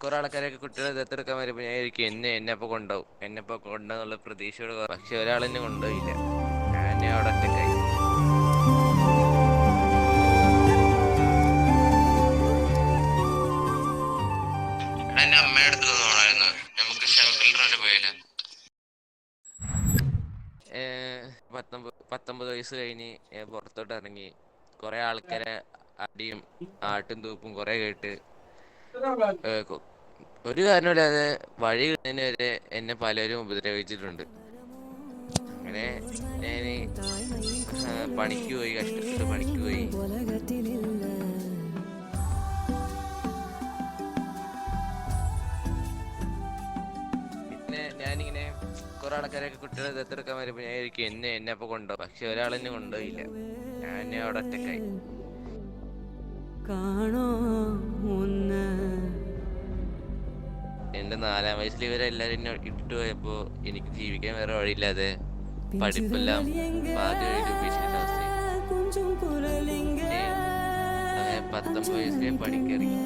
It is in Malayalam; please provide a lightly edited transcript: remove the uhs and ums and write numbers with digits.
കുറെ ആൾക്കാരൊക്കെ കുട്ടികളെ ദത്തെടുക്കാൻ വരുമ്പോൾ ഞാൻ ഇരിക്കും എന്നെ കൊണ്ടുപോകും പ്രതീക്ഷയോട് പക്ഷെ ഒരാളെന്നെ കൊണ്ടുപോയില്ല. ഞാൻ അവിടെ ഒറ്റക്കായി. എന്റെ അമ്മയുടെ അടുത്ത് തോന്നണമായിരുന്നു നമുക്ക് ഷെൽട്ടറിൽ പോയാലോ. 19 കഴിഞ്ഞ് പുറത്തോട്ട് ഇറങ്ങി. കുറെ ആൾക്കാരെ അടിയും ആട്ടും തൂപ്പും കുറെ കേട്ട് ഒരു കാരണമില്ലാതെ വഴി കിട്ടുന്നതിന് വരെ എന്നെ പലരും ഉപദ്രവിച്ചിട്ടുണ്ട്. അങ്ങനെ ഞാന് പണിക്ക് പോയി, കഷ്ടപ്പെട്ട് പണിക്ക് പോയി. പിന്നെ ഞാനിങ്ങനെ കുറെ ആൾക്കാരൊക്കെ കുട്ടികളെ ദത്തെടുക്കാൻ വരുമ്പോൾ ഞാൻ ഇരിക്കും എന്നെ കൊണ്ടുപോകും പക്ഷെ ഒരാളെന്നെ കൊണ്ടുപോയില്ല. ഞാൻ അവിടെ ഒറ്റക്കായി. എന്റെ 4-ാം വയസ്സിൽ ഇവരെല്ലാരും എന്നെ ഇട്ടിട്ട് പോയപ്പോ എനിക്ക് ജീവിക്കാൻ വേറെ വഴിയില്ലാതെ പഠിപ്പെല്ലാം പാതി വഴിയിൽ ഉപേക്ഷിക്കേണ്ട അവസ്ഥയായി. പിന്നെ അങ്ങനെ 19 വയസ്സിൽ പണിക്കിറങ്ങി.